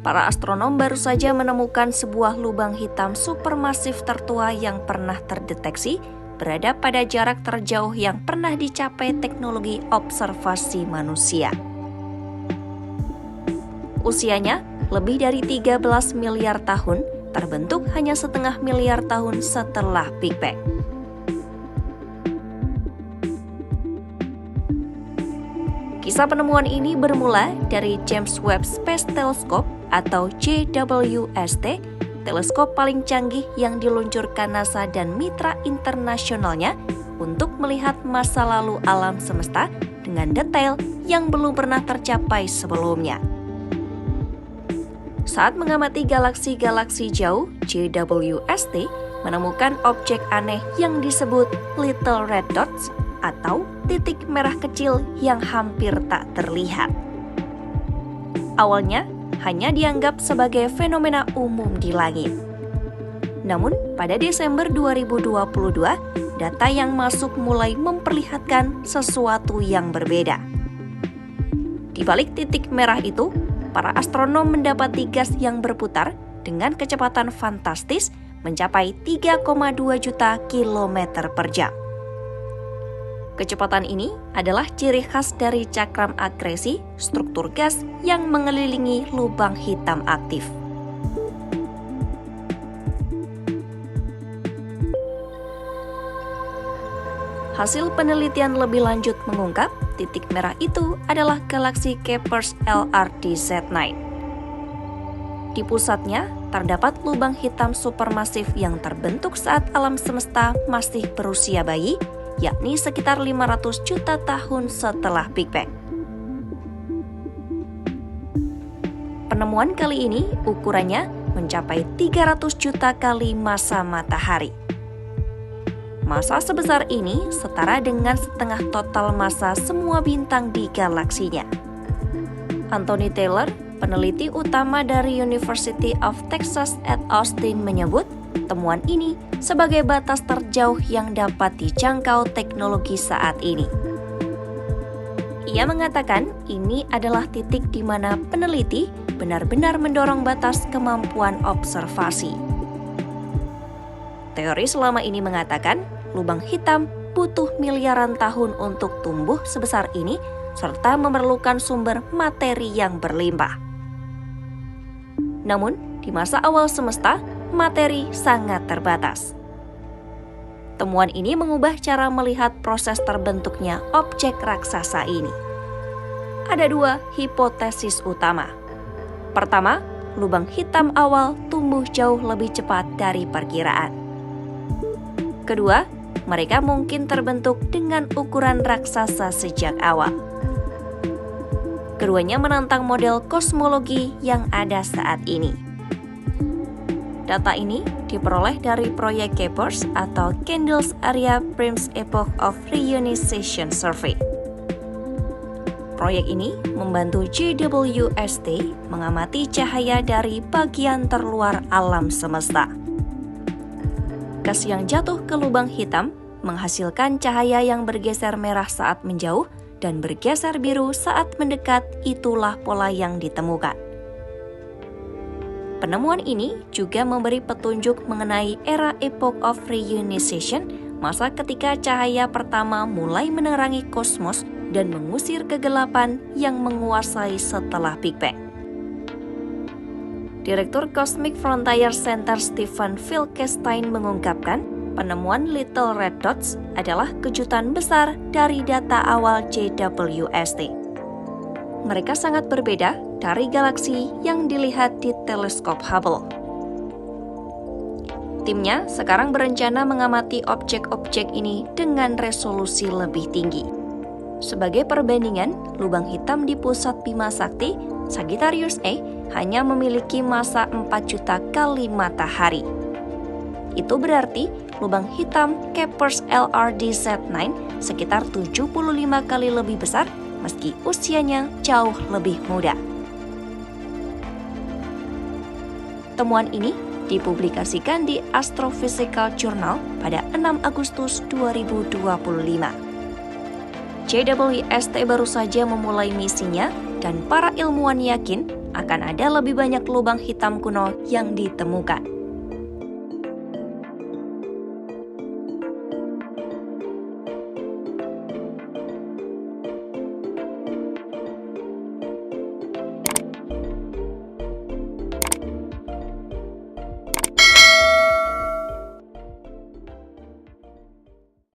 para astronom baru saja menemukan sebuah lubang hitam supermasif tertua yang pernah terdeteksi berada pada jarak terjauh yang pernah dicapai teknologi observasi manusia. Usianya lebih dari 13 miliar tahun, terbentuk hanya setengah miliar tahun setelah Big Bang. Kisah penemuan ini bermula dari James Webb Space Telescope atau JWST, teleskop paling canggih yang diluncurkan NASA dan mitra internasionalnya untuk melihat masa lalu alam semesta dengan detail yang belum pernah tercapai sebelumnya. Saat mengamati galaksi-galaksi jauh, JWST menemukan objek aneh yang disebut Little Red Dots atau titik merah kecil yang hampir tak terlihat. Awalnya hanya dianggap sebagai fenomena umum di langit. Namun, pada Desember 2022, data yang masuk mulai memperlihatkan sesuatu yang berbeda. Di balik titik merah itu, para astronom mendapati gas yang berputar dengan kecepatan fantastis mencapai 3,2 juta kilometer per jam. Kecepatan ini adalah ciri khas dari cakram akresi, struktur gas yang mengelilingi lubang hitam aktif. Hasil penelitian lebih lanjut mengungkap titik merah itu adalah galaksi Kepler's LRDZ9. Di pusatnya terdapat lubang hitam supermasif yang terbentuk saat alam semesta masih berusia bayi, yakni sekitar 500 juta tahun setelah Big Bang. Penemuan kali ini ukurannya mencapai 300 juta kali massa matahari. Massa sebesar ini setara dengan setengah total massa semua bintang di galaksinya. Anthony Taylor, peneliti utama dari University of Texas at Austin menyebut, temuan ini sebagai batas terjauh yang dapat dijangkau teknologi saat ini. Ia mengatakan ini adalah titik di mana peneliti benar-benar mendorong batas kemampuan observasi. Teori selama ini mengatakan lubang hitam butuh miliaran tahun untuk tumbuh sebesar ini serta memerlukan sumber materi yang berlimpah. Namun, di masa awal semesta, materi sangat terbatas. Temuan ini mengubah cara melihat proses terbentuknya objek raksasa ini. Ada dua hipotesis utama. Pertama, lubang hitam awal tumbuh jauh lebih cepat dari perkiraan. Kedua, mereka mungkin terbentuk dengan ukuran raksasa sejak awal. Keduanya menantang model kosmologi yang ada saat ini. Data ini diperoleh dari proyek Kepler atau Candles Area Primes Epoch of Reionization Survey. Proyek ini membantu JWST mengamati cahaya dari bagian terluar alam semesta. Gas yang jatuh ke lubang hitam menghasilkan cahaya yang bergeser merah saat menjauh dan bergeser biru saat mendekat, itulah pola yang ditemukan. Penemuan ini juga memberi petunjuk mengenai era Epoch of Reionization, masa ketika cahaya pertama mulai menerangi kosmos dan mengusir kegelapan yang menguasai setelah Big Bang. Direktur Cosmic Frontier Center Stephen Filkestein mengungkapkan, penemuan Little Red Dots adalah kejutan besar dari data awal JWST. Mereka sangat berbeda dari galaksi yang dilihat di teleskop Hubble. Timnya sekarang berencana mengamati objek-objek ini dengan resolusi lebih tinggi. Sebagai perbandingan, lubang hitam di pusat Bima Sakti, Sagittarius A, hanya memiliki massa 4 juta kali matahari. Itu berarti lubang hitam Kepler's LRDZ9 sekitar 75 kali lebih besar meski usianya jauh lebih muda. Temuan ini dipublikasikan di Astrophysical Journal pada 6 Agustus 2025. JWST baru saja memulai misinya dan para ilmuwan yakin akan ada lebih banyak lubang hitam kuno yang ditemukan.